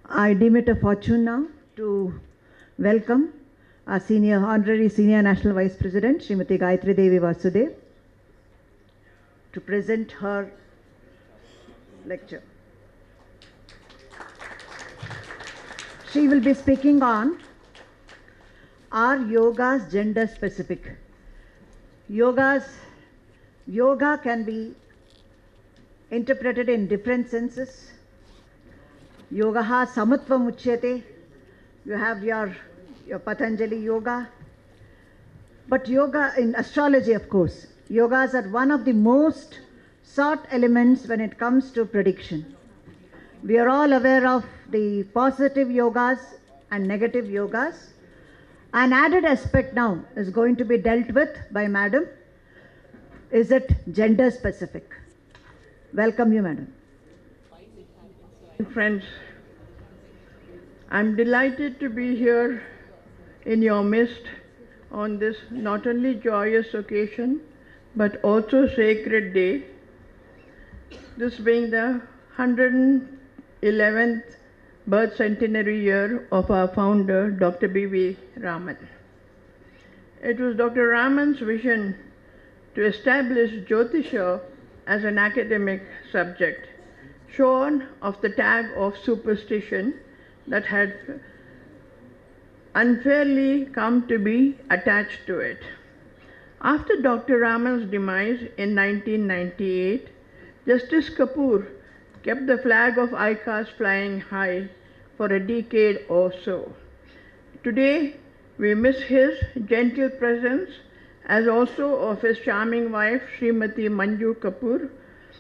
I deem it a fortune now to welcome our Honorary Senior National Vice President, Srimati Gayatri Devi Vasudev, to present her lecture. She will be speaking on Are Yogas Gender Specific? Yoga can be interpreted in different senses. Yogaha samatvam uchyate. You have your Patanjali yoga. But yoga in astrology, of course, yogas are one of the most sought elements when it comes to prediction. We are all aware of the positive yogas and negative yogas. An added aspect now is going to be dealt with by Madam. Is it gender specific? Welcome you, Madam. Friends, I'm delighted to be here in your midst on this not only joyous occasion but also sacred day, this being the 111th birth centenary year of our founder, Dr. B.V. Raman. It was Dr. Raman's vision to establish Jyotisha as an academic subject, shorn of the tag of superstition that had unfairly come to be attached to it. After Dr. Raman's demise in 1998, Justice Kapoor kept the flag of ICAS flying high for a decade or so. Today, we miss his gentle presence, as also of his charming wife, Srimati Manju Kapoor,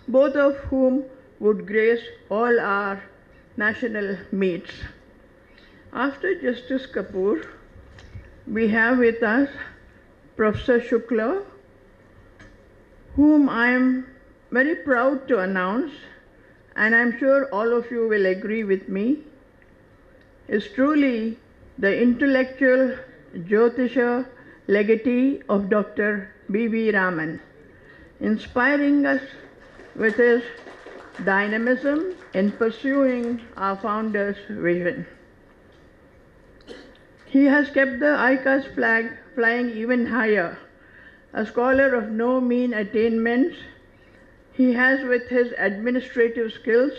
both of whom would grace all our national meets. After Justice Kapoor, we have with us Professor Shukla, whom I am very proud to announce, and I'm sure all of you will agree with me, is truly the intellectual Jyotisha legatee of Dr. B.V. Raman, inspiring us with his dynamism in pursuing our founder's vision. He has kept the ICAS flag flying even higher. A scholar of no mean attainments, he has, with his administrative skills,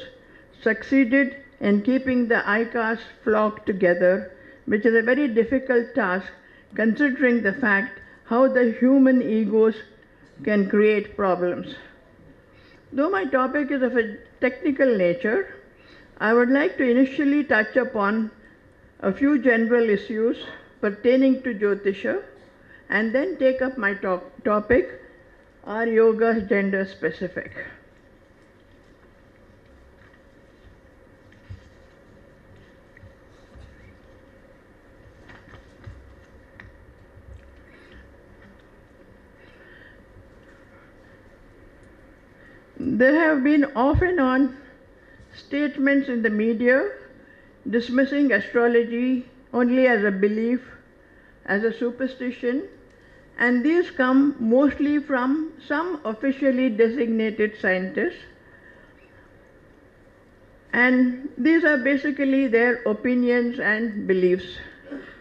succeeded in keeping the ICAS flock together, which is a very difficult task considering the fact how the human egos can create problems. Though my topic is of a technical nature, I would like to initially touch upon a few general issues pertaining to Jyotisha and then take up my topic, Are Yogas Gender Specific? There have been off and on statements in the media dismissing astrology only as a belief, as a superstition, and these come mostly from some officially designated scientists, and these are basically their opinions and beliefs.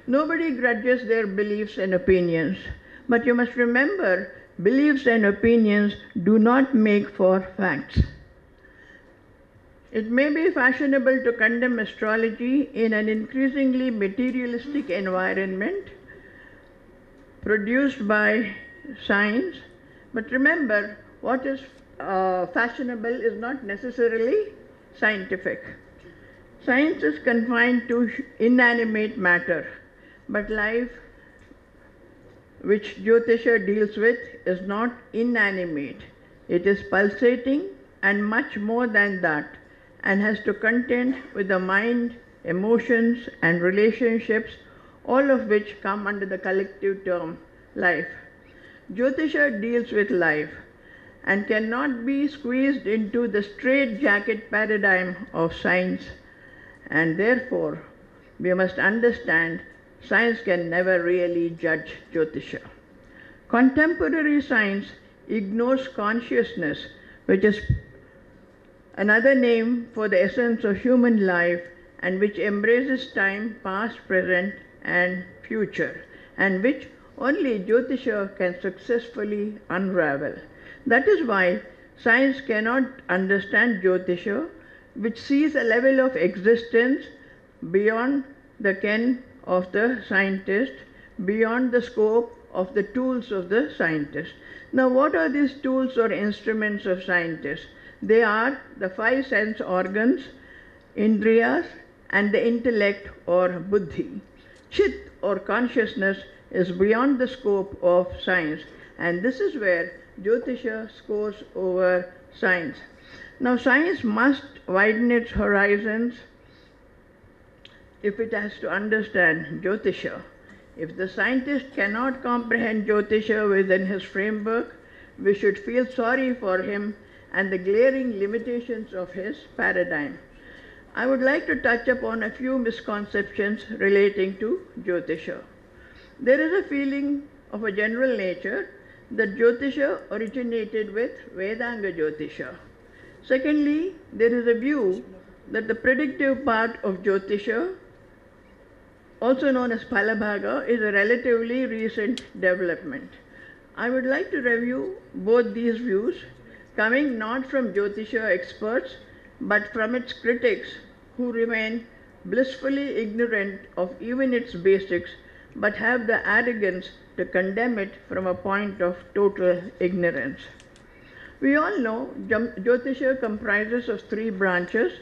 Nobody grudges their beliefs and opinions, but you must remember, beliefs and opinions do not make for facts. It may be fashionable to condemn astrology in an increasingly materialistic environment produced by science, but remember, what is fashionable is not necessarily scientific. Science is confined to inanimate matter, but life, which Jyotisha deals with, is not inanimate. It is pulsating and much more than that, and has to contend with the mind, emotions, and relationships, all of which come under the collective term life. Jyotisha deals with life and cannot be squeezed into the straitjacket paradigm of science, and therefore we must understand science can never really judge Jyotisha. Contemporary science ignores consciousness, which is another name for the essence of human life, and which embraces time, past, present, and future, and which only Jyotisha can successfully unravel. That is why science cannot understand Jyotisha, which sees a level of existence beyond the ken of the scientist, beyond the scope of the tools of the scientist. Now, what are these tools or instruments of scientists? They are the five sense organs, indriyas, and the intellect or buddhi. Chit or consciousness is beyond the scope of science, and this is where Jyotisha scores over science. Now, science must widen its horizons if it has to understand Jyotisha. If the scientist cannot comprehend Jyotisha within his framework, we should feel sorry for him and the glaring limitations of his paradigm. I would like to touch upon a few misconceptions relating to Jyotisha. There is a feeling of a general nature that Jyotisha originated with Vedanga Jyotisha. Secondly, there is a view that the predictive part of Jyotisha, also known as Phalabhaga, is a relatively recent development. I would like to review both these views, coming not from Jyotisha experts, but from its critics who remain blissfully ignorant of even its basics, but have the arrogance to condemn it from a point of total ignorance. We all know Jyotisha comprises of three branches: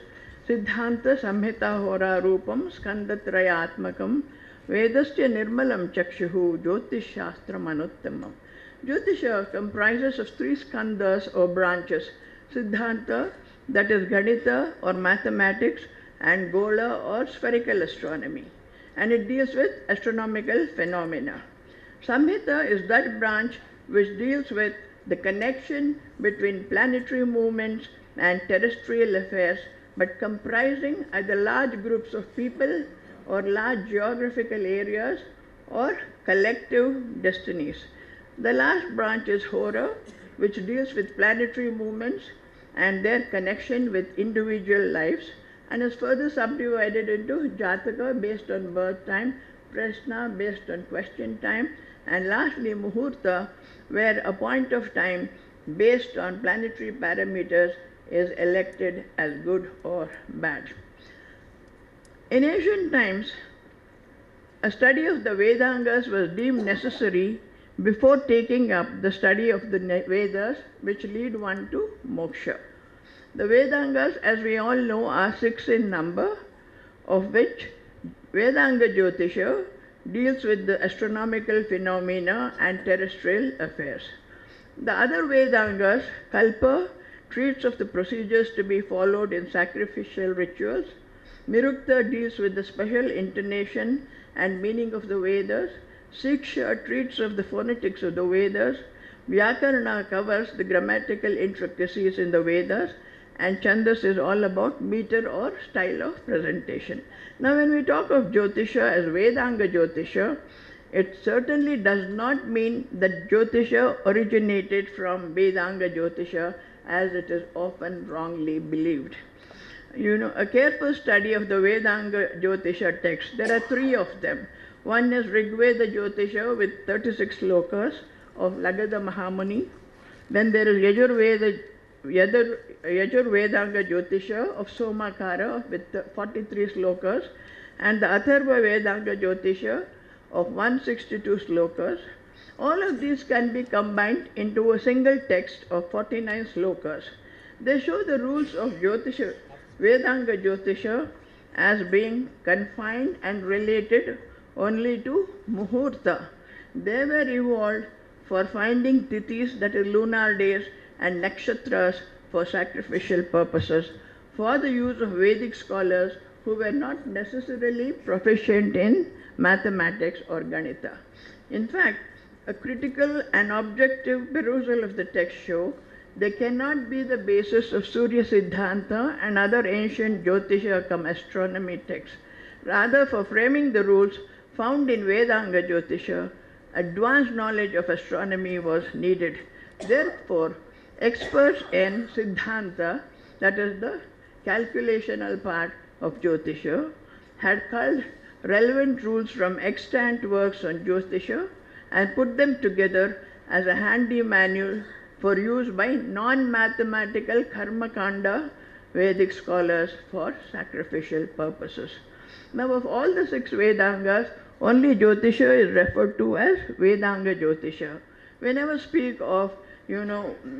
Siddhanta Samhita Hora Rupam Skandatrayatmakam Vedasya Nirmalam Chakshuhu Jyotish Shastram Anuttamam. Jyotisha comprises of three skandhas or branches: Siddhanta, that is Ganita or mathematics, and Gola or spherical astronomy, and it deals with astronomical phenomena. Samhita is that branch which deals with the connection between planetary movements and terrestrial affairs, but comprising either large groups of people or large geographical areas or collective destinies. The last branch is Hora, which deals with planetary movements and their connection with individual lives, and is further subdivided into Jataka based on birth time, Prashna based on question time, and lastly Muhurta, where a point of time based on planetary parameters is elected as good or bad. In ancient times, a study of the Vedangas was deemed necessary before taking up the study of the Vedas, which lead one to moksha. The Vedangas, as we all know, are 6 in number, of which Vedanga Jyotisha deals with the astronomical phenomena and terrestrial affairs. The other Vedangas, Kalpa, treats of the procedures to be followed in sacrificial rituals. Nirukta deals with the special intonation and meaning of the Vedas. Siksha treats of the phonetics of the Vedas. Vyakarana covers the grammatical intricacies in the Vedas, and Chandas is all about meter or style of presentation. Now, when we talk of Jyotisha as Vedanga Jyotisha, it certainly does not mean that Jyotisha originated from Vedanga Jyotisha, as it is often wrongly believed. A careful study of the Vedanga Jyotisha text, there are 3 of them. One is Rigveda Jyotisha with 36 slokas of Lagada Mahamuni. Then there is Yajur Vedanga Jyotisha of Somakara with 43 slokas, and the Atharva Vedanga Jyotisha of 162 slokas. All of these can be combined into a single text of 49 slokas. They show the rules of Jyotisha, Vedanga Jyotisha, as being confined and related only to Muhurta. They were evolved for finding tithis, that is lunar days, and nakshatras for sacrificial purposes, for the use of Vedic scholars who were not necessarily proficient in mathematics or Ganita. In fact, a critical and objective perusal of the text show they cannot be the basis of Surya Siddhanta and other ancient Jyotisha cum astronomy texts. Rather, for framing the rules found in Vedanga Jyotisha, advanced knowledge of astronomy was needed. Therefore, experts in Siddhanta, that is the calculational part, of Jyotisha, had culled relevant rules from extant works on Jyotisha and put them together as a handy manual for use by non-mathematical Karmakanda Vedic scholars for sacrificial purposes. Now, of all the 6 Vedangas, only Jyotisha is referred to as Vedanga Jyotisha. We never speak of, Vedanga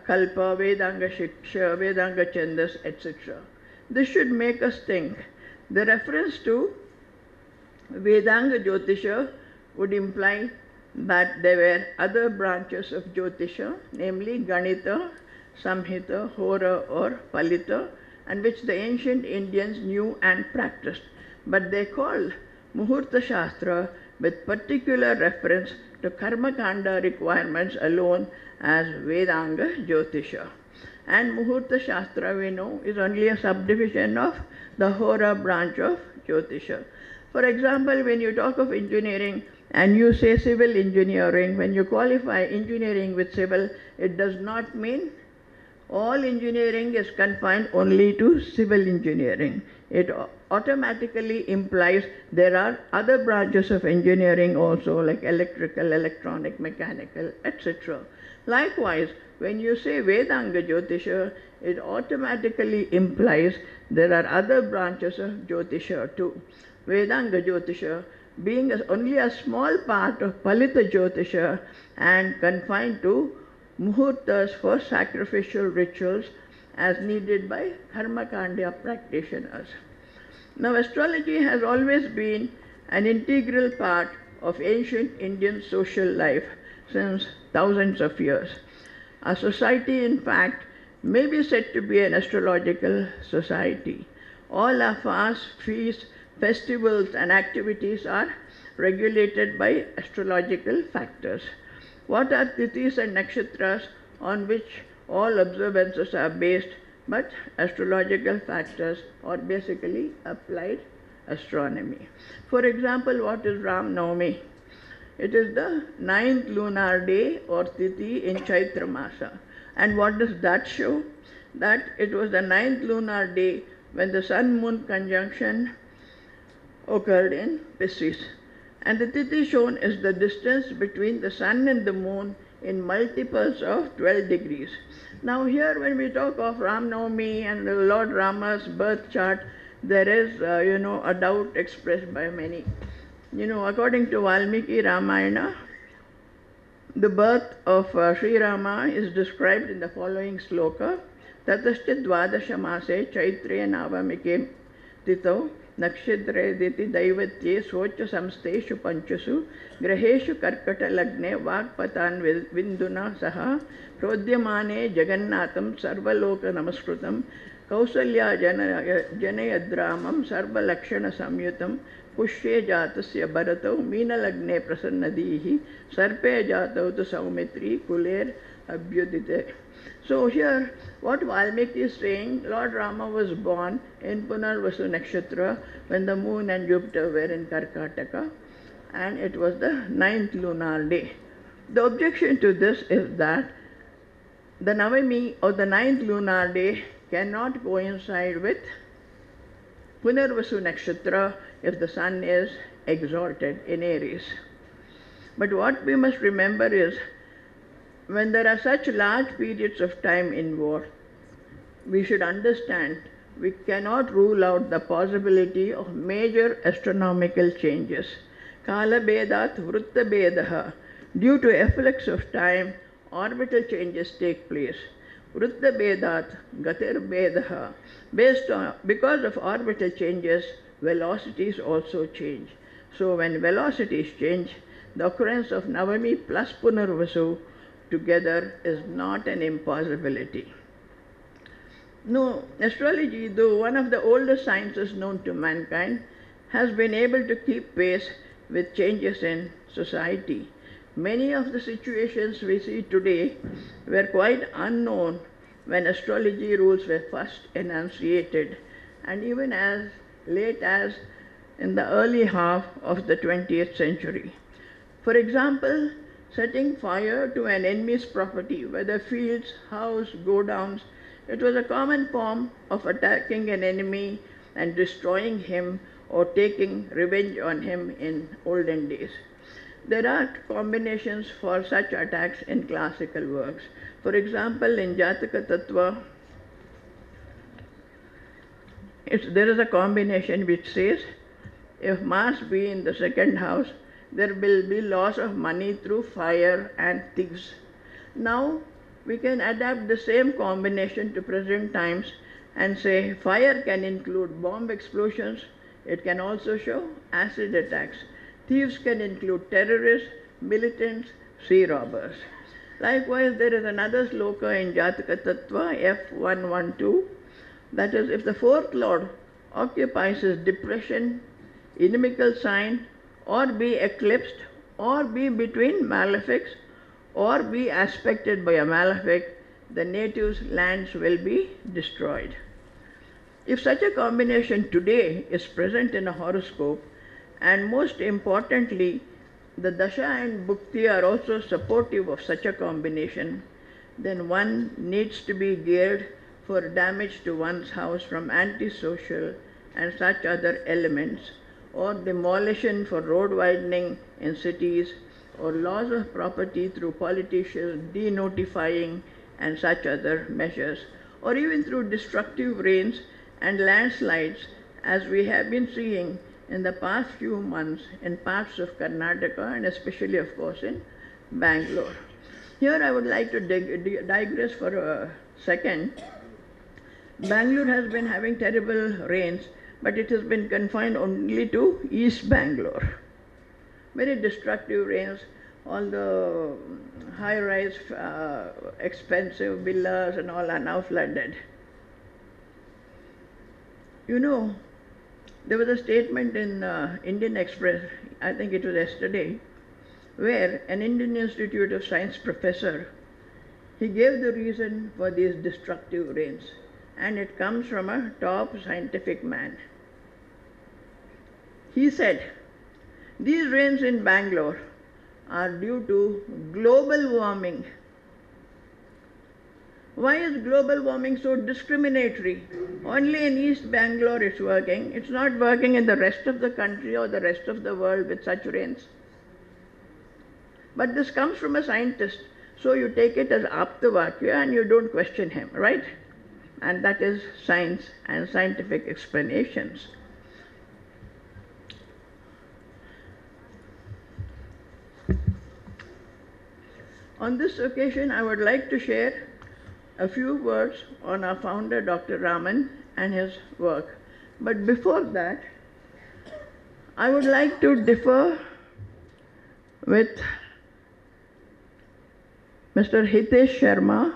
Kalpa, Vedanga Shiksha, Vedanga Chandas, etc. This should make us think. The reference to Vedanga Jyotisha would imply that there were other branches of Jyotisha, namely Ganita, Samhita, Hora or Palita, and which the ancient Indians knew and practiced. But they called Muhurta Shastra with particular reference to Karmakanda requirements alone as Vedanga Jyotisha. And Muhurta Shastra, we know, is only a subdivision of the Hora branch of Jyotisha. For example, when you talk of engineering and you say civil engineering, when you qualify engineering with civil, it does not mean all engineering is confined only to civil engineering. It automatically implies there are other branches of engineering also, like electrical, electronic, mechanical, etc. Likewise, when you say Vedanga Jyotisha, it automatically implies there are other branches of Jyotisha too. Vedanga Jyotisha being only a small part of Palita Jyotisha and confined to muhurtas for sacrificial rituals as needed by Karmakanda practitioners. Now, astrology has always been an integral part of ancient Indian social life since thousands of years. Our society, in fact, may be said to be an astrological society. All our fasts, feasts, festivals and activities are regulated by astrological factors. What are tithis and nakshatras on which all observances are based but astrological factors or basically applied astronomy? For example, what is Ram Navami? It is the 9th lunar day or tithi in Chaitra Masa. And what does that show? That it was the 9th lunar day when the sun-moon conjunction occurred in Pisces. And the tithi shown is the distance between the sun and the moon in multiples of 12 degrees. Now here when we talk of Ram Navami and the Lord Rama's birth chart, there is, a doubt expressed by many. According to Valmiki Ramayana, the birth of Sri Rama is described in the following sloka. Tataschit dvadasha mase chaitre navamike tito nakshatre diti daivatye socha samsteshu panchasu graheshu karkata lagne vagpatan vinduna saha prodhyamane jagannatham sarvaloka namaskrutam kausalya janayadramam sarvalakshana samyutam पुष्ये जातस्य भरतौ मीनलग्ने प्रसन्नदीहि सर्पे जातौ tu saumitri kuler abhyudite. So here what Valmiki is saying, Lord Rama was born in Punarvasu Nakshatra when the moon and Jupiter were in Karkataka, and it was the 9th lunar day. The objection to this is that the Navami or the 9th lunar day cannot coincide with Punarvasu Nakshatra if the sun is exalted in Aries. But what we must remember is, when there are such large periods of time involved, we should understand we cannot rule out the possibility of major astronomical changes. Kala Bedat Vrutta Bedaha. Due to effects of time, orbital changes take place. Vrutta Bedat Gatir Bedaha. Because of orbital changes, velocities also change. So when velocities change, the occurrence of Navami plus Punarvasu together is not an impossibility. No, astrology, though one of the oldest sciences known to mankind, has been able to keep pace with changes in society. Many of the situations we see today were quite unknown when astrology rules were first enunciated, and even as late as in the early half of the 20th century. For example, setting fire to an enemy's property, whether fields, house, godowns, It was a common form of attacking an enemy and destroying him or taking revenge on him in olden days. There are combinations for such attacks in classical works. For example, in Jataka Tattva, there is a combination which says, if Mars be in the second house, there will be loss of money through fire and thieves. Now, we can adapt the same combination to present times and say fire can include bomb explosions, it can also show acid attacks. Thieves can include terrorists, militants, sea robbers. Likewise, there is another sloka in Jataka Tattva F112, that is, if the fourth lord occupies his depression, inimical sign, or be eclipsed, or be between malefics, or be aspected by a malefic, the native's lands will be destroyed. If such a combination today is present in a horoscope, and most importantly, the Dasha and Bhukti are also supportive of such a combination, then one needs to be geared for damage to one's house from antisocial and such other elements, or demolition for road widening in cities, or loss of property through politicians denotifying and such other measures, or even through destructive rains and landslides, as we have been seeing in the past few months in parts of Karnataka and especially, of course, in Bangalore. Here I would like to digress for a second. Bangalore has been having terrible rains, but it has been confined only to East Bangalore. Very destructive rains. All the high-rise, expensive villas and all are now flooded. You know, there was a statement in Indian Express, I think it was yesterday, where an Indian Institute of Science professor, he gave the reason for these destructive rains, and it comes from a top scientific man. He said, these rains in Bangalore are due to global warming. Why is global warming so discriminatory? Only in East Bangalore it's working. It's not working in the rest of the country or the rest of the world with such rains. But this comes from a scientist, so you take it as aptavakya and you don't question him, right? And that is science and scientific explanations. On this occasion, I would like to share a few words on our founder, Dr. Raman, and his work. But before that, I would like to differ with Mr. Hitesh Sharma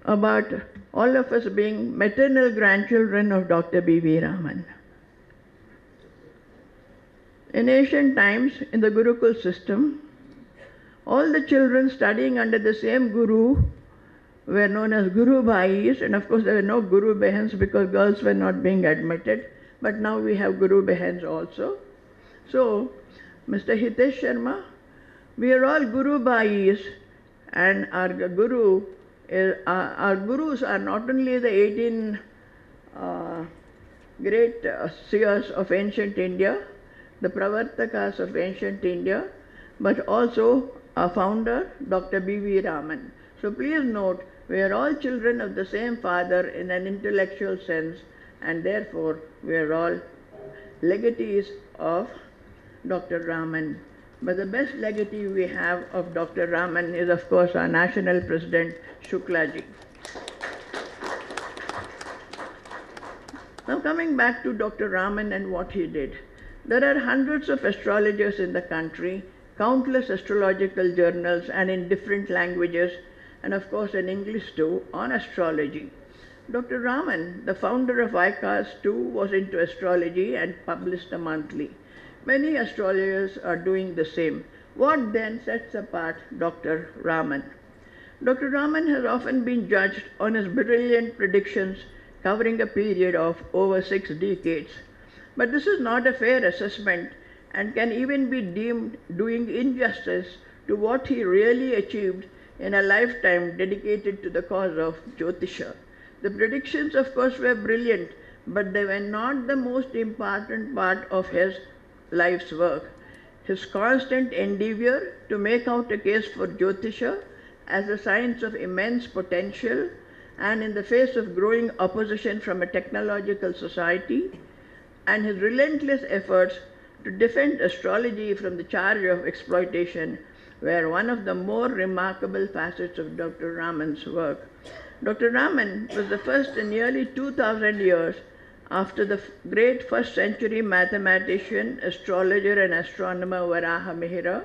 about all of us being maternal grandchildren of Dr. B.V. Raman. In ancient times, in the Gurukul system, all the children studying under the same Guru were known as Guru Bhais, and of course there were no Guru Behens because girls were not being admitted, but now we have Guru Behens also. So, Mr. Hitesh Sharma, we are all Guru Bhais, and our Gurus are not only the 18 great seers of ancient India, the Pravartakas of ancient India, but also our founder, Dr. B.V. Raman. So please note, we are all children of the same father in an intellectual sense, and therefore we are all legatees of Dr. Raman. But the best legatee we have of Dr. Raman is, of course, our national president, Shuklaji. Now coming back to Dr. Raman and what he did. There are hundreds of astrologers in the country, countless astrological journals, and in different languages, and of course in English too, on astrology. Dr. Raman, the founder of ICAS too, was into astrology and published a monthly. Many astrologers are doing the same. What then sets apart Dr. Raman? Dr. Raman has often been judged on his brilliant predictions covering a period of over 6 decades. But this is not a fair assessment and can even be deemed doing injustice to what he really achieved in a lifetime dedicated to the cause of Jyotisha. The predictions, of course, were brilliant, but they were not the most important part of his life's work. His constant endeavor to make out a case for Jyotisha as a science of immense potential, and in the face of growing opposition from a technological society, and his relentless efforts to defend astrology from the charge of exploitation were one of the more remarkable facets of Dr. Raman's work. Dr. Raman was the first in nearly 2000 years after the great first century mathematician, astrologer, and astronomer Varaha Mihira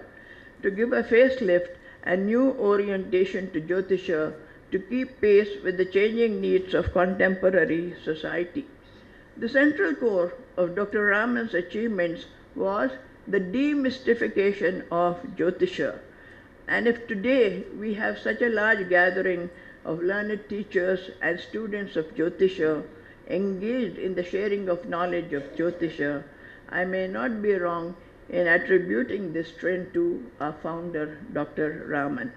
to give a facelift and new orientation to Jyotisha to keep pace with the changing needs of contemporary society. The central core of Dr. Raman's achievements was the demystification of Jyotisha. And if today we have such a large gathering of learned teachers and students of Jyotisha engaged in the sharing of knowledge of Jyotisha, I may not be wrong in attributing this trend to our founder, Dr. Raman.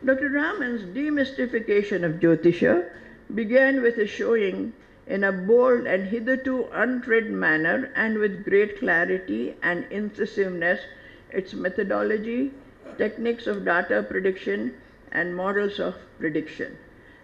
Dr. Raman's demystification of Jyotisha began with a showing in a bold and hitherto untread manner and with great clarity and incisiveness its methodology, techniques of data prediction, and models of prediction.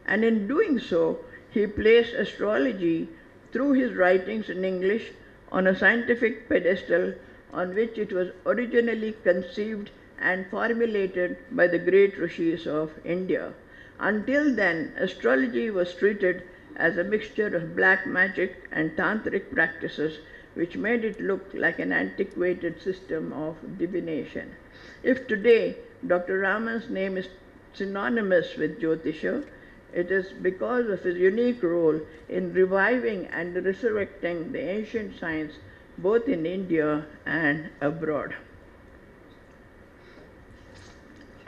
And in doing so, he placed astrology through his writings in English on a scientific pedestal on which it was originally conceived and formulated by the great rishis of India. Until then, astrology was treated as a mixture of black magic and tantric practices, which made it look like an antiquated system of divination. If today Dr. Raman's name is synonymous with Jyotisha, it is because of his unique role in reviving and resurrecting the ancient science both in India and abroad.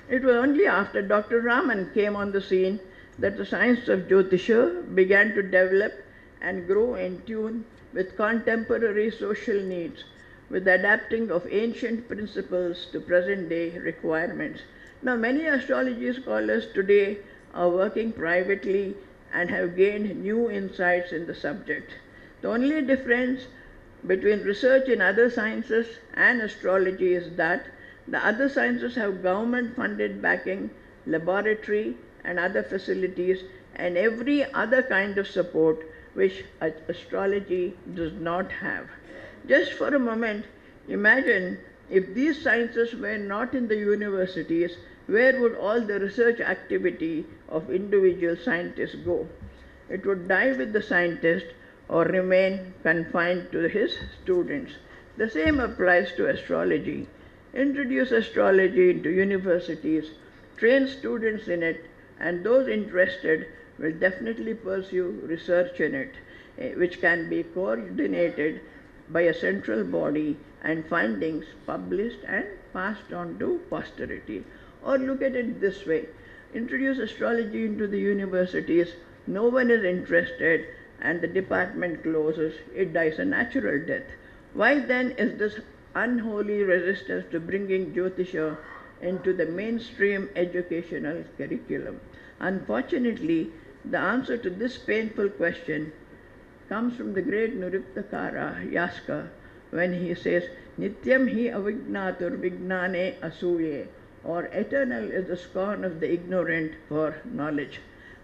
It was only after Dr. Raman came on the scene that the science of Jyotisha began to develop and grow in tune with contemporary social needs, with the adapting of ancient principles to present-day requirements. Now, many astrology scholars today are working privately and have gained new insights in the subject. The only difference between research in other sciences and astrology is that the other sciences have government-funded backing, laboratory and other facilities, and every other kind of support which astrology does not have. Just for a moment, imagine if these sciences were not in the universities, where would all the research activity of individual scientists go? It would die with the scientist or remain confined to his students. The same applies to astrology. Introduce astrology into universities, train students in it, and those interested will definitely pursue research in it, which can be coordinated by a central body and findings published and passed on to posterity. Or look at it this way, introduce astrology into the universities, no one is interested, and the department closes, it dies a natural death. Why then is this unholy resistance to bringing Jyotisha into the mainstream educational curriculum? Unfortunately, the answer to this painful question comes from the great Niruptakara Yaska when he says, Nityam hi avignatur vignane asuye, or eternal is the scorn of the ignorant for knowledge.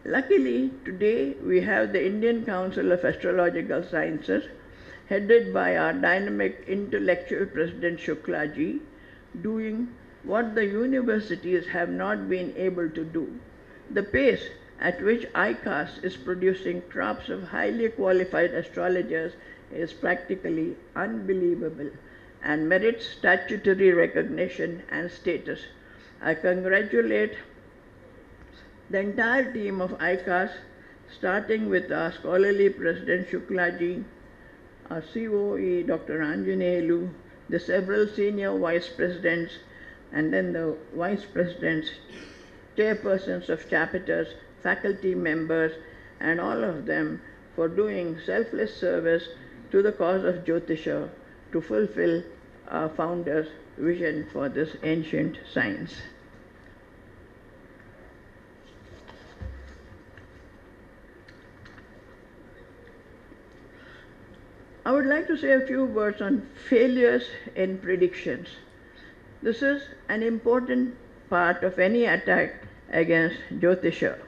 Luckily, today we have the Indian Council of Astrological Sciences, headed by our dynamic intellectual President Shuklaji, doing what the universities have not been able to do. The pace at which ICAS is producing crops of highly qualified astrologers is practically unbelievable and merits statutory recognition and status. I congratulate the entire team of ICAS, starting with our scholarly President Shuklaji, our COE Dr. Anjaneyulu, the several senior vice presidents, and then the vice presidents, chairpersons of chapters, faculty members, and all of them for doing selfless service to the cause of Jyotisha to fulfill our founder's vision for this ancient science. I would like to say a few words on failures in predictions. This is an important part of any attack against Jyotisha,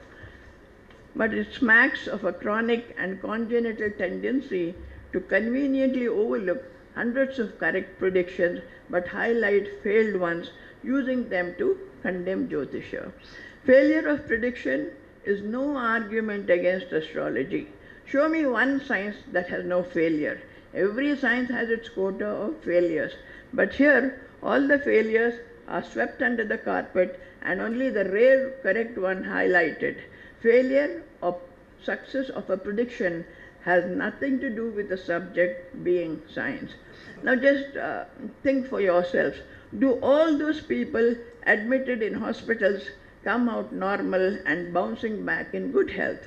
but it smacks of a chronic and congenital tendency to conveniently overlook hundreds of correct predictions but highlight failed ones, using them to condemn Jyotisha. Failure of prediction is no argument against astrology. Show me one science that has no failure. Every science has its quota of failures, but here all the failures are swept under the carpet and only the rare correct one highlighted. Failure or success of a prediction has nothing to do with the subject being science. Now just think for yourselves. Do all those people admitted in hospitals come out normal and bouncing back in good health?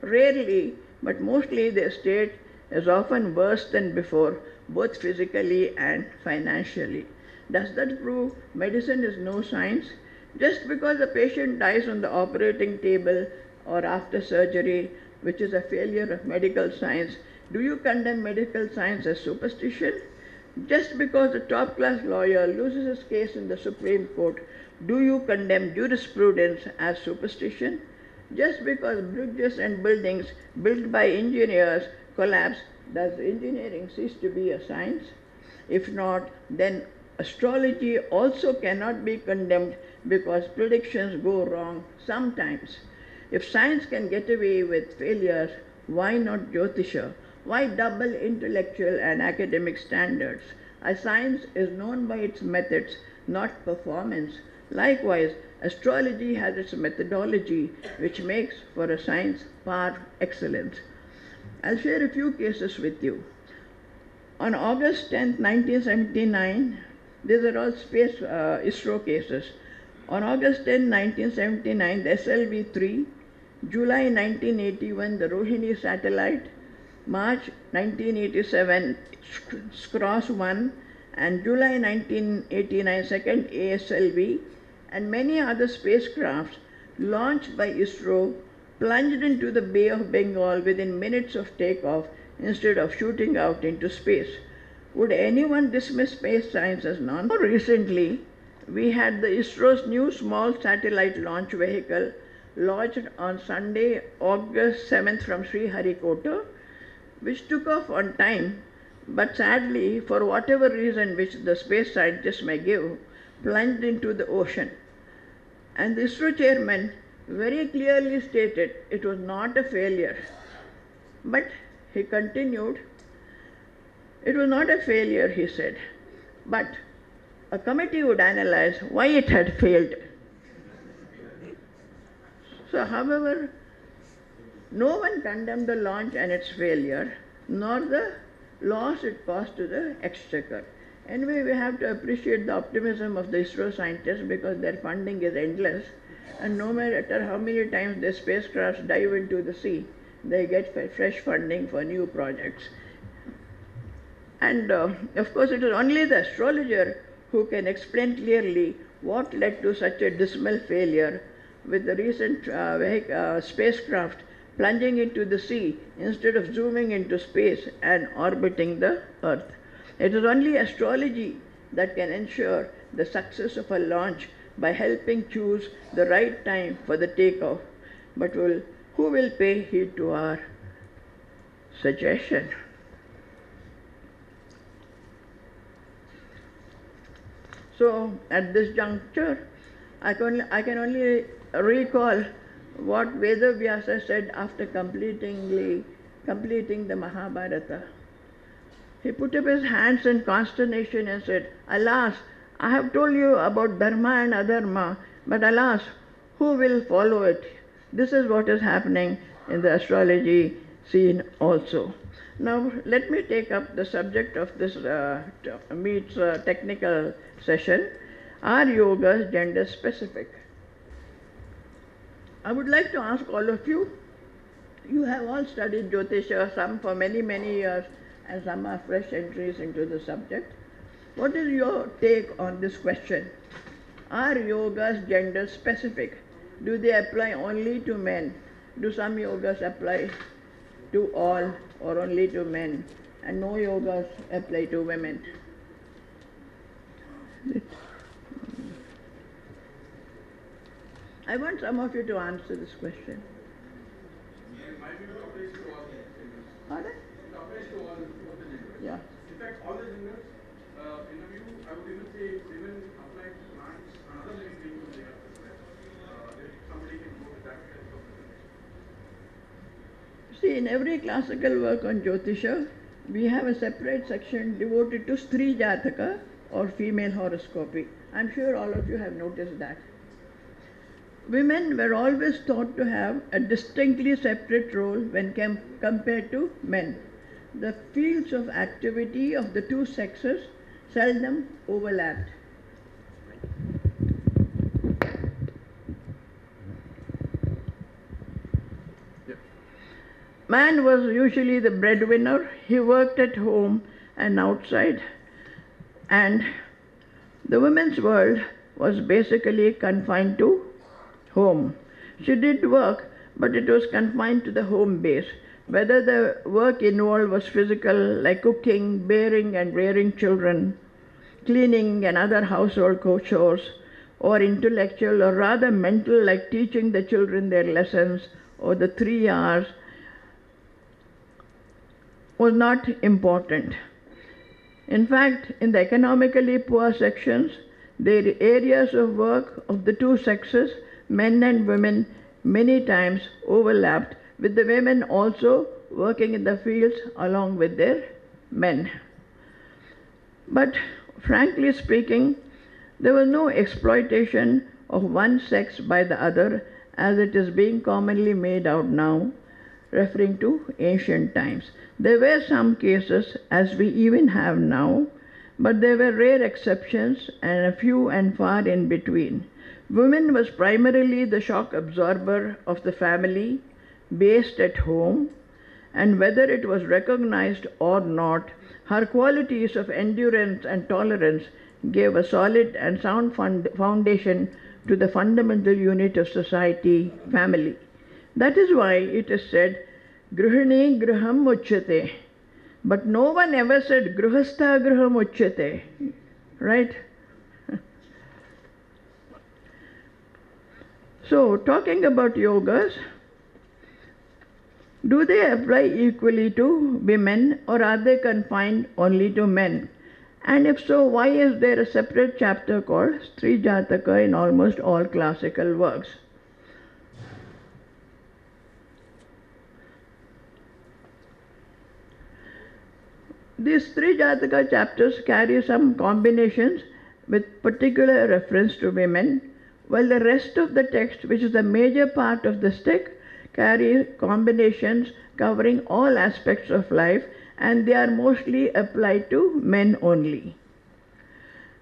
Rarely, but mostly their state is often worse than before, both physically and financially. Does that prove medicine is no science? Just because a patient dies on the operating table or after surgery, which is a failure of medical science, do you condemn medical science as superstition? Just because a top-class lawyer loses his case in the Supreme Court, do you condemn jurisprudence as superstition? Just because bridges and buildings built by engineers collapse, does engineering cease to be a science? If not, then astrology also cannot be condemned because predictions go wrong sometimes. If science can get away with failures, why not Jyotisha? Why double intellectual and academic standards? A science is known by its methods, not performance. Likewise, astrology has its methodology, which makes for a science par excellence. I'll share a few cases with you. On August 10, 1979, these are all space ISRO cases. On August 10, 1979, the SLV-3, July 1981, the Rohini satellite, March 1987, SCROSS-1, and July 1989, second ASLV, and many other spacecrafts launched by ISRO plunged into the Bay of Bengal within minutes of takeoff instead of shooting out into space. Would anyone dismiss space science as non? More recently, we had the ISRO's new small satellite launch vehicle launched on Sunday, August 7th from Sriharikota, which took off on time, but sadly, for whatever reason which the space scientists may give, plunged into the ocean. And the ISRO chairman very clearly stated it was not a failure. But he continued, it was not a failure, he said, but a committee would analyze why it had failed. So, however, no one condemned the launch and its failure, nor the loss it caused to the exchequer. Anyway, we have to appreciate the optimism of the ISRO scientists because their funding is endless, and no matter how many times their spacecrafts dive into the sea, they get fresh funding for new projects. And of course, it is only the astrologer who can explain clearly what led to such a dismal failure with the recent spacecraft plunging into the sea instead of zooming into space and orbiting the Earth. It is only astrology that can ensure the success of a launch by helping choose the right time for the takeoff. But who will pay heed to our suggestion? So at this juncture, I can only recall what Veda Vyasa said after completing the Mahabharata. He put up his hands in consternation and said, alas, I have told you about dharma and adharma, but alas, who will follow it? This is what is happening in the astrology scene also. Now, let me take up the subject of this meet's technical session. Are yogas gender specific? I would like to ask all of you, you have all studied Jyotisha, some for many, many years, and some are fresh entries into the subject. What is your take on this question? Are yogas gender specific? Do they apply only to men? Do some yogas apply to all or only to men? and no yogas apply to women. I want some of you to answer this question. Pardon? It applies to all both the genders. Yeah. In fact, all the genders, in a view, I would even say women apply to plants and other living beings on the earth as well. If somebody can go with that type of definition. See, in every classical work on Jyotisha, we have a separate section devoted to Stri Jataka or female horoscopy. I'm sure all of you have noticed that. Women were always thought to have a distinctly separate role when compared to men. The fields of activity of the two sexes seldom overlapped. Man was usually the breadwinner. He worked at home and outside, and the woman's world was basically confined to home. She did work, but it was confined to the home base. Whether the work involved was physical, like cooking, bearing and rearing children, cleaning and other household chores, or intellectual or rather mental, like teaching the children their lessons or the 3 hours, was not important. In fact, in the economically poor sections, the areas of work of the two sexes, men and women, many times overlapped, with the women also working in the fields along with their men. But frankly speaking, there was no exploitation of one sex by the other as it is being commonly made out now, referring to ancient times. There were some cases, as we even have now, but there were rare exceptions and a few and far in between. Woman was primarily the shock absorber of the family, based at home, and whether it was recognized or not, her qualities of endurance and tolerance gave a solid and sound foundation to the fundamental unit of society, family. That is why it is said, Grihani Griham Uchyate. But no one ever said Grihastha Griham Uchyate. Right? So, talking about yogas, do they apply equally to women or are they confined only to men? And if so, why is there a separate chapter called Stri Jataka in almost all classical works? These Stri Jataka chapters carry some combinations with particular reference to women, while the rest of the text, which is the major part of the text, carry combinations covering all aspects of life, and they are mostly applied to men only.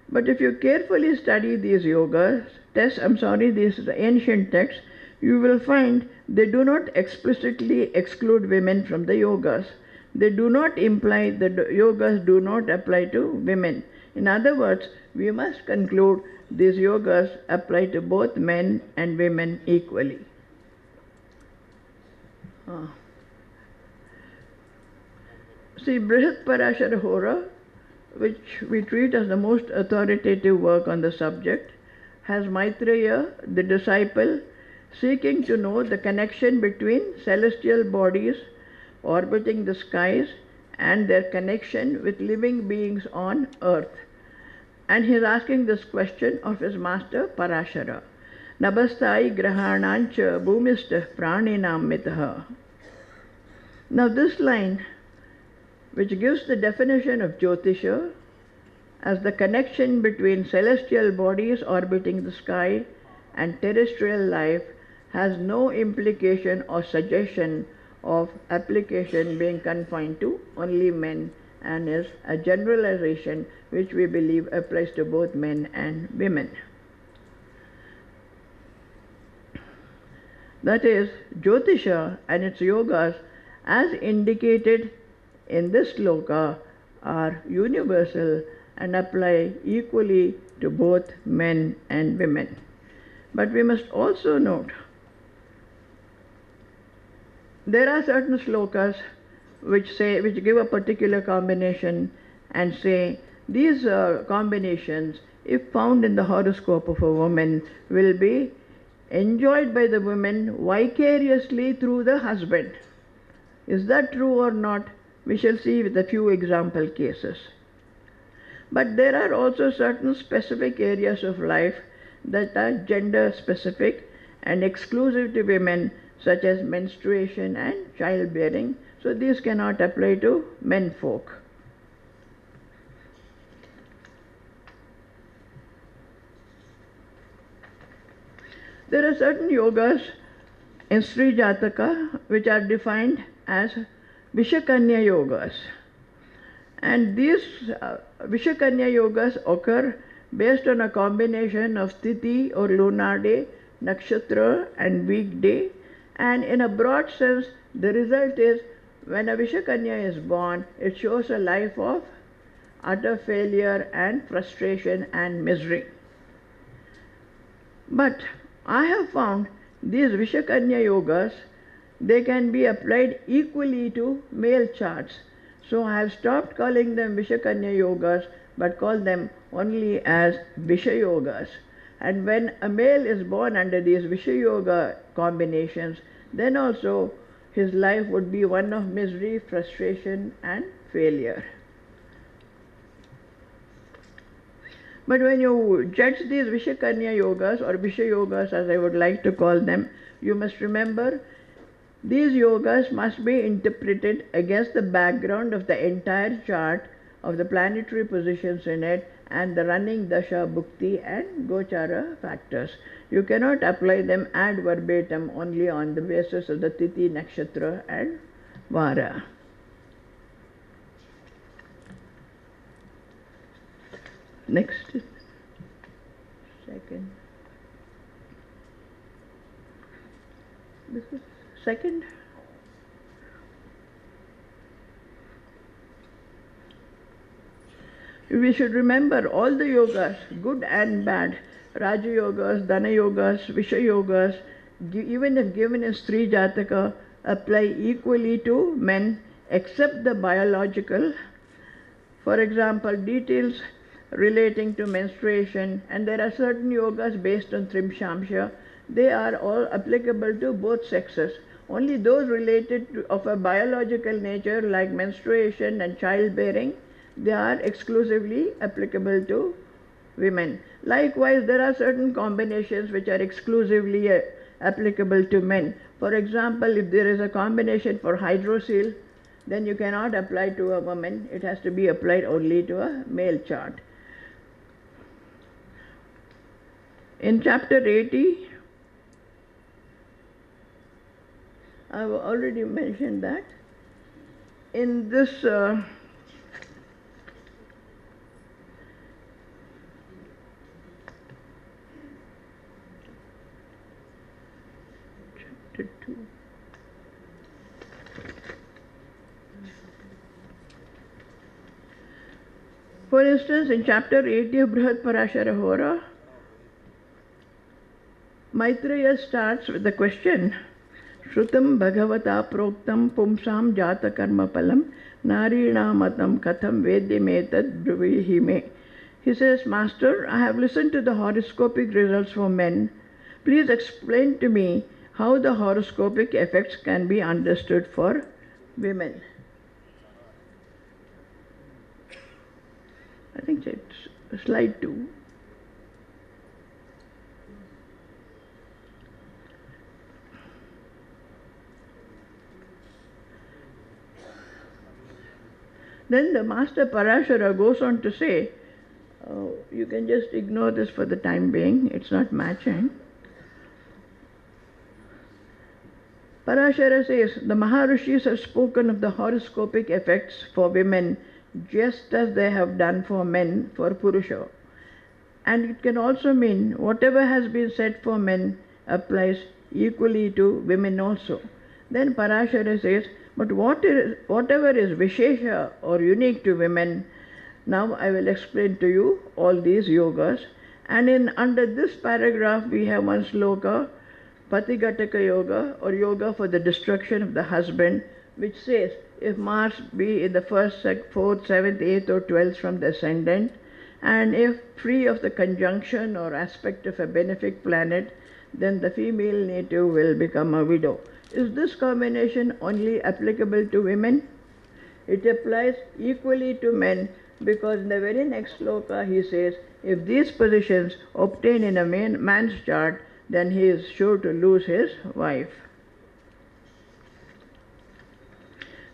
But if you carefully study these these ancient texts, you will find they do not explicitly exclude women from the yogas. They do not imply that yogas do not apply to women. In other words, we must conclude these yogas apply to both men and women equally. See, Brihat Parashara Hora, which we treat as the most authoritative work on the subject, has Maitreya, the disciple, seeking to know the connection between celestial bodies orbiting the skies and their connection with living beings on earth. And he is asking this question of his master Parashara. Nabastai grahanancha bhumistha praninam mitaha. Now this line, which gives the definition of Jyotisha as the connection between celestial bodies orbiting the sky and terrestrial life, has no implication or suggestion of application being confined to only men, and is a generalization which we believe applies to both men and women. That is, Jyotisha and its yogas, as indicated in this sloka, are universal and apply equally to both men and women. But we must also note there are certain slokas which give a particular combination and say these combinations, if found in the horoscope of a woman, will be enjoyed by the woman vicariously through the husband. Is that true or not? We shall see with a few example cases. But there are also certain specific areas of life that are gender specific and exclusive to women, such as menstruation and childbearing. So these cannot apply to men folk. There are certain yogas in Sri Jataka which are defined as Vishakanya yogas. And these Vishakanya yogas occur based on a combination of Tithi or lunar day, Nakshatra and weekday. And in a broad sense, the result is when a Vishakanya is born, it shows a life of utter failure and frustration and misery. But I have found these Vishakanya yogas, they can be applied equally to male charts. So I have stopped calling them Vishakanya yogas, but call them only as Vishayogas. And when a male is born under these Vishayoga combinations, then also his life would be one of misery, frustration and failure. But when you judge these Vishakanya yogas or Vishayogas, as I would like to call them, you must remember these yogas must be interpreted against the background of the entire chart, of the planetary positions in it, and the running dasha, bhukti and gochara factors. You cannot apply them ad verbatim only on the basis of the tithi, nakshatra and vara. Next. Second. This is second. We should remember all the yogas, good and bad, Raja yogas, Dana yogas, Visha yogas, even if given in Sri Jataka, apply equally to men except the biological. For example, details relating to menstruation, and there are certain yogas based on Trimshamsha, they are all applicable to both sexes. Only those related to, of a biological nature like menstruation and childbearing, they are exclusively applicable to women. Likewise, there are certain combinations which are exclusively applicable to men. For example, if there is a combination for hydrocele, then you cannot apply to a woman. It has to be applied only to a male chart. In chapter 80, I've already mentioned that. In this chapter 2. For instance, in chapter 80 of Brihat Parashara Hora, Maitreya starts with the question, Shrutam Bhagavata Proktam Pumsam Jata Karma Palam Narina Matam Katham Vedyametad Bruvihime. He says, Master, I have listened to the horoscopic results for men. Please explain to me how the horoscopic effects can be understood for women. I think it's slide 2. Then the Master Parashara goes on to say, you can just ignore this for the time being, it's not matching. Parashara says, the Maharishis have spoken of the horoscopic effects for women just as they have done for men for Purusha. And it can also mean whatever has been said for men applies equally to women also. Then Parashara says, but whatever is Vishesha or unique to women, now I will explain to you all these yogas. And under this paragraph we have one sloka, Patigataka Yoga or Yoga for the destruction of the husband, which says if Mars be in the first, fourth, seventh, eighth, or 12th from the ascendant, and if free of the conjunction or aspect of a benefic planet, then the female native will become a widow. Is this combination only applicable to women? It applies equally to men, because in the very next sloka he says, if these positions obtain in a man's chart, then he is sure to lose his wife.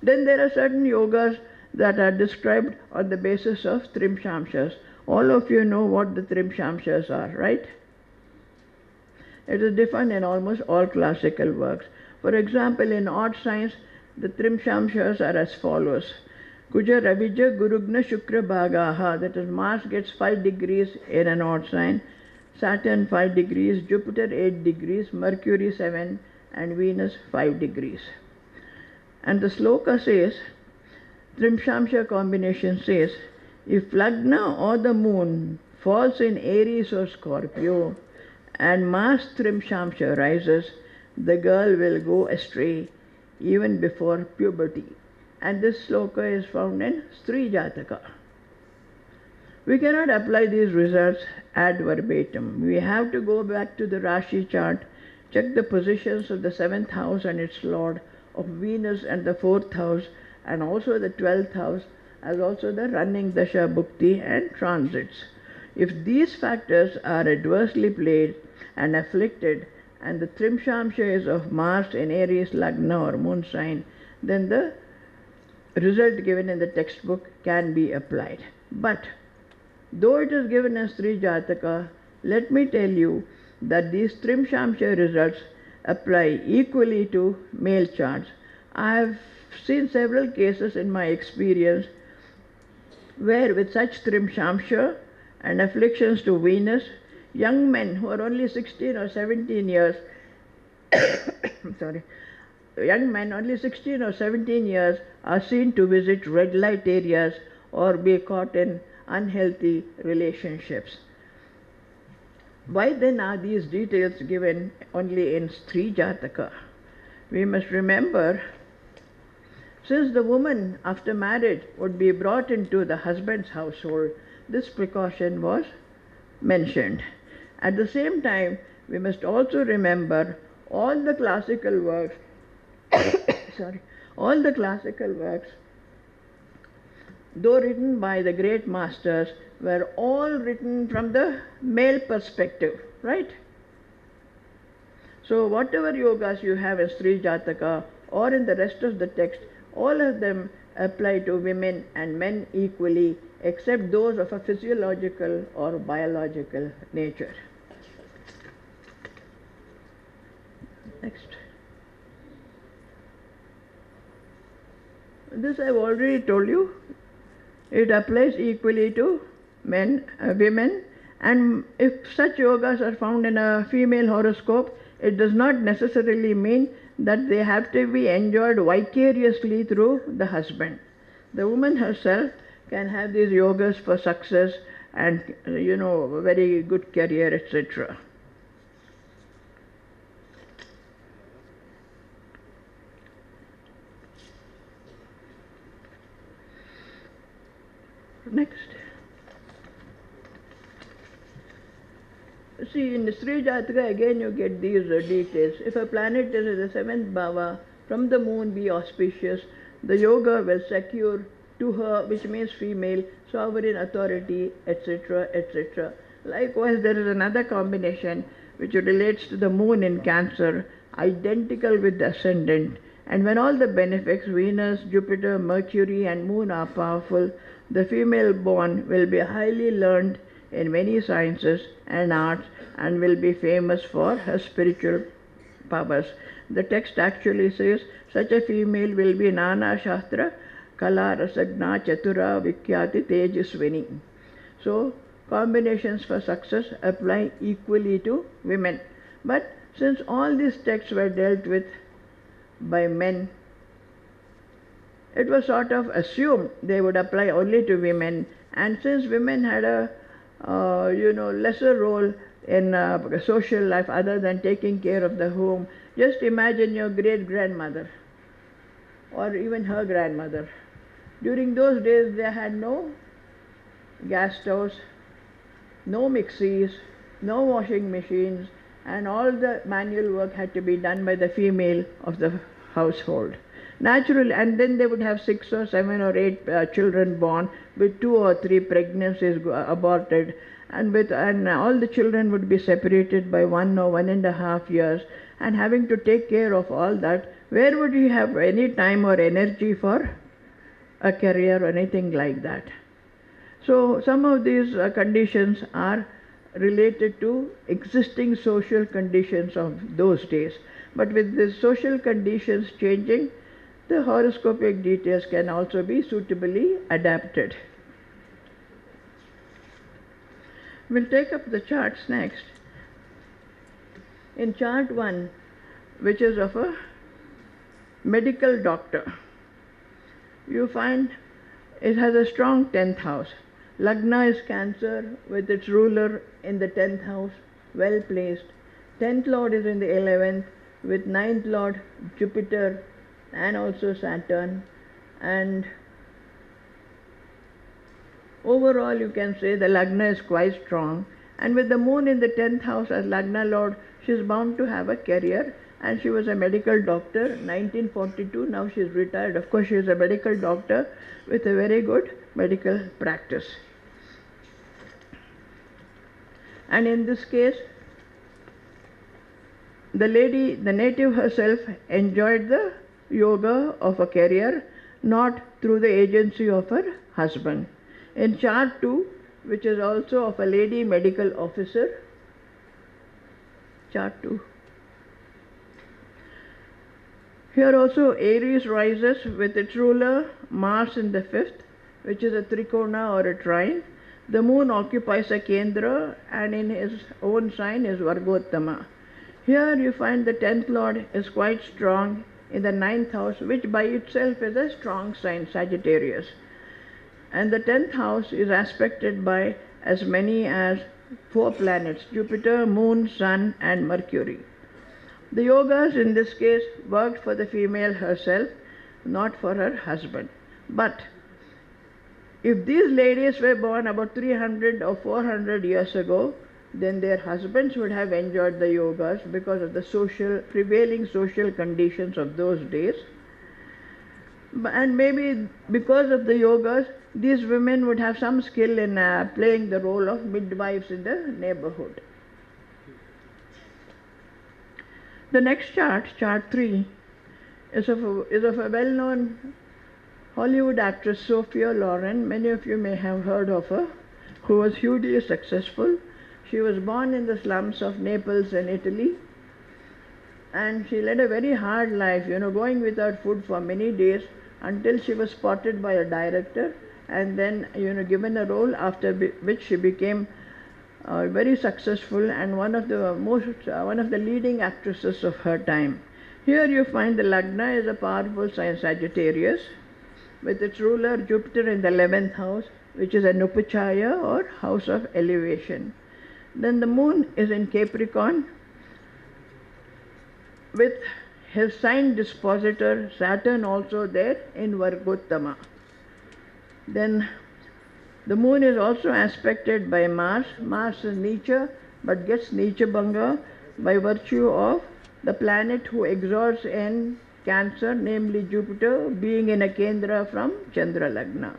Then there are certain yogas that are described on the basis of trimshamshas. All of you know what the trimshamshas are, right? It is defined in almost all classical works. For example, in odd signs, the trimshamshas are as follows. Kuja Ravija Gurugna Shukra Bhagaha, that is, Mars gets 5 degrees in an odd sign, Saturn 5 degrees, Jupiter 8 degrees, Mercury 7, and Venus 5 degrees. And the sloka says, Trimshamsha combination says, if Lagna or the moon falls in Aries or Scorpio and Mars Trimshamsha rises, the girl will go astray even before puberty. And this sloka is found in Stri Jataka. We cannot apply these results ad verbatim. We have to go back to the Rashi chart, check the positions of the 7th house and its lord, of Venus and the 4th house, and also the 12th house, as also the running dasha, bhukti and transits. If these factors are adversely played and afflicted, and the trimshamsha is of Mars in Aries, Lagna or moon sign, then the result given in the textbook can be applied. But though it is given as Sri Jataka, let me tell you that these trimshamsha results apply equally to male charts. I have seen several cases in my experience where with such trimshamsha and afflictions to Venus, young men who are only 16 or 17 years young men only 16 or 17 years are seen to visit red light areas or be caught in unhealthy relationships. Why then are these details given only in Stri Jataka? We must remember, since the woman after marriage would be brought into the husband's household, this precaution was mentioned. At the same time, we must also remember all the classical works though written by the great masters, were all written from the male perspective, right? So whatever yogas you have in Sri Jataka or in the rest of the text, all of them apply to women and men equally, except those of a physiological or biological nature. Next. This I have already told you. It applies equally to men, women, and if such yogas are found in a female horoscope, it does not necessarily mean that they have to be enjoyed vicariously through the husband. The woman herself can have these yogas for success and, very good career, etc. Next. See, in Sri Jataka again you get these details. If a planet is in the 7th bhava, from the moon be auspicious, the yoga will secure to her, which means female, sovereign authority, etc., etc. Likewise, there is another combination which relates to the moon in Cancer, identical with the ascendant. And when all the benefics, Venus, Jupiter, Mercury and moon are powerful, the female born will be highly learned in many sciences and arts and will be famous for her spiritual powers. The text actually says, such a female will be Nana Shastra, Kala Rasagna Chatura Vikyati Tejaswini. So, combinations for success apply equally to women. But since all these texts were dealt with by men, it was sort of assumed they would apply only to women, and since women had a lesser role in social life other than taking care of the home, just imagine your great grandmother or even her grandmother. During those days, they had no gas stoves, no mixies, no washing machines, and all the manual work had to be done by the female of the household. Naturally, and then they would have 6 or 7 or 8 children born, with 2 or 3 pregnancies aborted, and all the children would be separated by 1 or 1.5 years, and having to take care of all that. Where would you have any time or energy for a career or anything like that? So some of these conditions are related to existing social conditions of those days. But with the social conditions changing, the horoscopic details can also be suitably adapted. We'll take up the charts next. In chart 1, which is of a medical doctor, you find it has a strong 10th house. Lagna is Cancer with its ruler in the 10th house, well placed. 10th Lord is in the 11th with 9th Lord Jupiter and also Saturn. And overall you can say the Lagna is quite strong. And with the moon in the 10th house as Lagna Lord, she is bound to have a career. And she was a medical doctor, 1942, now she is retired. Of course, she is a medical doctor with a very good medical practice. And in this case, the lady, the native herself, enjoyed the yoga of a career, not through the agency of her husband. In chart 2, which is also of a lady medical officer, chart 2. Here also Aries rises with its ruler Mars in the 5th, which is a trikona or a trine. The moon occupies a kendra and in his own sign is Vargottama. Here you find the 10th Lord is quite strong in the 9th house, which by itself is a strong sign, Sagittarius. And the 10th house is aspected by as many as 4 planets, Jupiter, Moon, Sun and Mercury. The yogas in this case worked for the female herself, not for her husband. But if these ladies were born about 300 or 400 years ago, then their husbands would have enjoyed the yogas because of the prevailing social conditions of those days. And maybe because of the yogas, these women would have some skill in playing the role of midwives in the neighborhood. The next chart, chart 3, is of a well-known Hollywood actress, Sophia Loren. Many of you may have heard of her, who was hugely successful. She was born in the slums of Naples in Italy, and she led a very hard life, going without food for many days until she was spotted by a director and then, given a role, after which she became very successful and one of the leading actresses of her time. Here you find the Lagna is a powerful sign, Sagittarius, with its ruler Jupiter in the 11th house, which is a Nupachaya or house of elevation. Then the moon is in Capricorn with his sign dispositor Saturn also there in Vargottama. Then the moon is also aspected by Mars. Mars is Neecha, but gets Neecha Bhanga by virtue of the planet who exalts in Cancer, namely Jupiter, being in a Kendra from Chandra Lagna.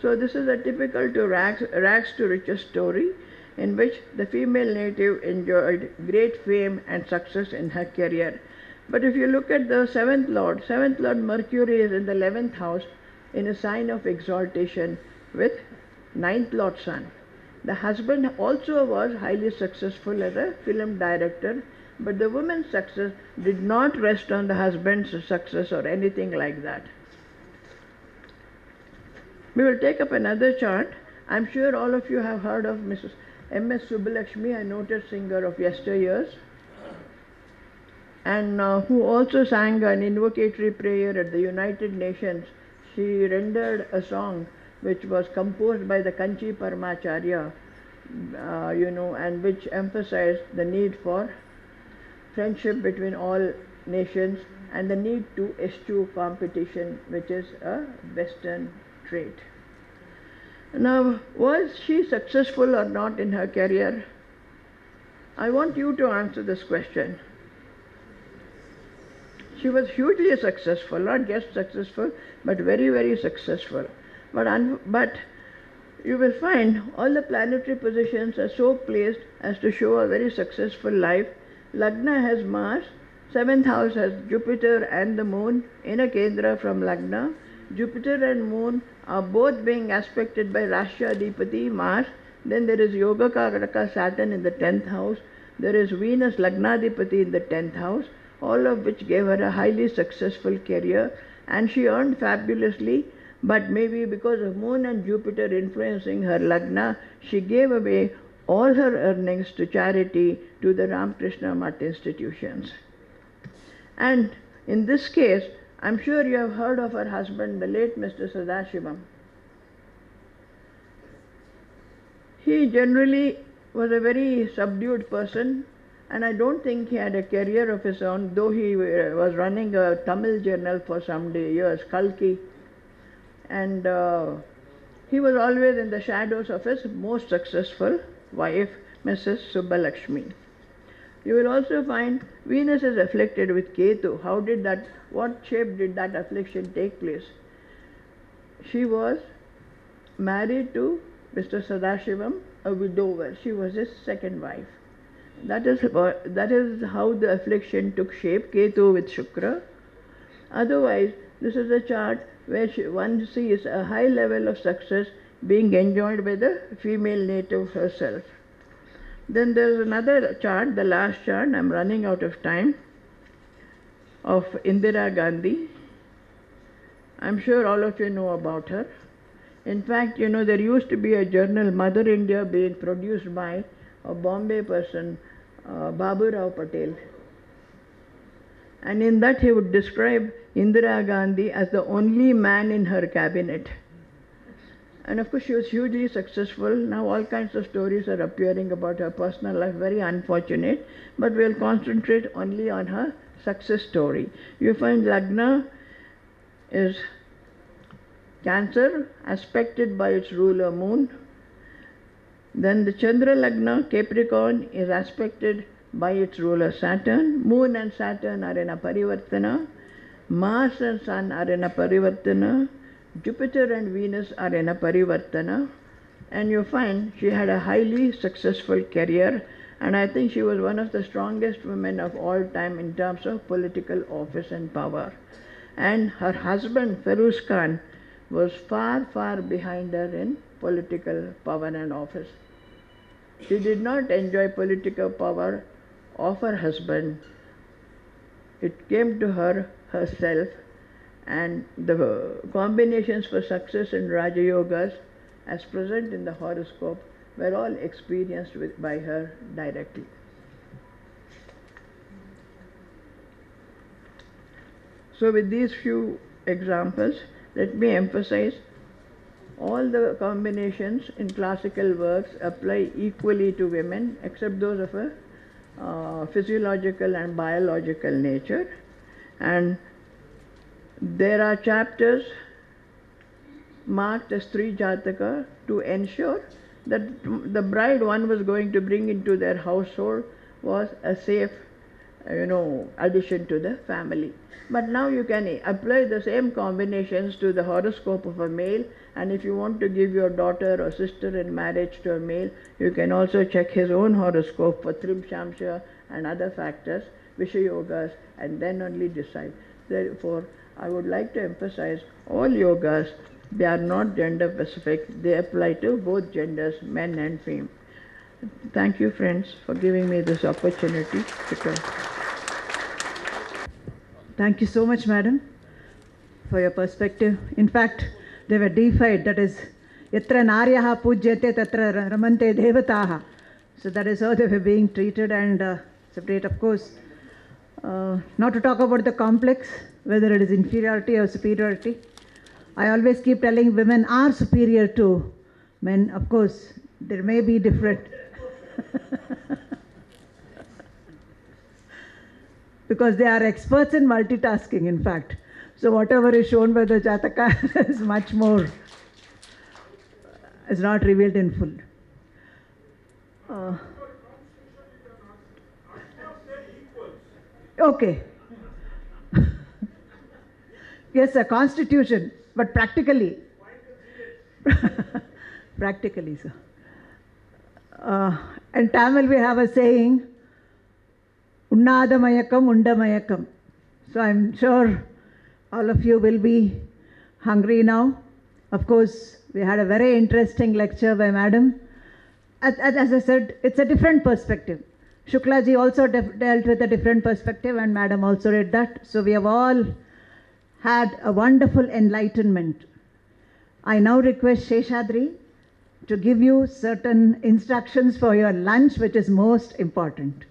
So this is a typical to rags to riches story in which the female native enjoyed great fame and success in her career. But if you look at the 7th Lord Mercury is in the 11th house in a sign of exaltation with 9th Lord Sun. The husband also was highly successful as a film director, but the woman's success did not rest on the husband's success or anything like that. We will take up another chart. I'm sure all of you have heard of Mrs. M.S. Subbulakshmi, a noted singer of yesteryears, and who also sang an invocatory prayer at the United Nations. She rendered a song which was composed by the Kanchi Paramacharya, and which emphasized the need for friendship between all nations and the need to eschew competition, which is a Western trait. Now, was she successful or not in her career? I want you to answer this question. She was hugely successful, not just successful, but very, very successful. But you will find all the planetary positions are so placed as to show a very successful life. Lagna has Mars, 7th house has Jupiter and the Moon in a Kendra from Lagna. Jupiter and Moon are both being aspected by Rashya Adhipati, Mars. Then there is Yoga Karaka Saturn in the 10th house. There is Venus Lagnadhipati in the 10th house, all of which gave her a highly successful career, and she earned fabulously, but maybe because of Moon and Jupiter influencing her Lagna, she gave away all her earnings to charity to the Ramakrishna Math institutions. And in this case, I'm sure you have heard of her husband, the late Mr. Sadashivam. He generally was a very subdued person, and I don't think he had a career of his own, though he was running a Tamil journal for some years, Kalki, and he was always in the shadows of his most successful wife, Mrs. Subbalakshmi. You will also find Venus is afflicted with Ketu. What shape did that affliction take place? She was married to Mr. Sadashivam, a widower. She was his second wife. That is how the affliction took shape, Ketu with Shukra. Otherwise, this is a chart where one sees a high level of success being enjoyed by the female native herself. Then there is another chart, the last chart, I'm running out of time, of Indira Gandhi. I'm sure all of you know about her. In fact, there used to be a journal, Mother India, being produced by a Bombay person, Babu Rao Patel. And in that he would describe Indira Gandhi as the only man in her cabinet. And of course she was hugely successful. Now all kinds of stories are appearing about her personal life, very unfortunate, but we'll concentrate only on her success story. You find Lagna is Cancer, aspected by its ruler Moon. Then the Chandra Lagna, Capricorn, is aspected by its ruler Saturn. Moon and Saturn are in a Parivartana. Mars and Sun are in a Parivartana. Jupiter and Venus are in a Parivartana. And you find she had a highly successful career, and I think she was one of the strongest women of all time in terms of political office and power. And her husband, Feroz Khan, was far, far behind her in political power and office. She did not enjoy political power of her husband. It came to her herself, and the combinations for success in Raja Yogas as present in the horoscope were all experienced by her directly. So with these few examples, let me emphasize all the combinations in classical works apply equally to women, except those of a physiological and biological nature. And there are chapters marked as Sri Jataka to ensure that the bride one was going to bring into their household was a safe, addition to the family. But now you can apply the same combinations to the horoscope of a male, and if you want to give your daughter or sister in marriage to a male, you can also check his own horoscope for Trim Shamsha and other factors, Vishayogas, and then only decide. Therefore, I would like to emphasize all yogas, they are not gender specific, they apply to both genders, men and female. Thank you, friends, for giving me this opportunity to talk. Thank you so much, madam, for your perspective. In fact, they were deified, that is, yatra naryaha pujyate tatra ramante devataha. So that is how they were being treated, and separate, of course. Not to talk about the complex, whether it is inferiority or superiority. I always keep telling women are superior to men. Of course, there may be different. because they are experts in multitasking, in fact. So whatever is shown by the Jataka is much more, is not revealed in full. Okay. Yes, a constitution, but practically. Practically, sir. In Tamil we have a saying, Unnadamayakam, Undamayakam. So I'm sure all of you will be hungry now. Of course, we had a very interesting lecture by Madam. As I said, it's a different perspective. Shuklaji also dealt with a different perspective, and Madam also did that. So we have all had a wonderful enlightenment. I now request Sheshadri to give you certain instructions for your lunch, which is most important.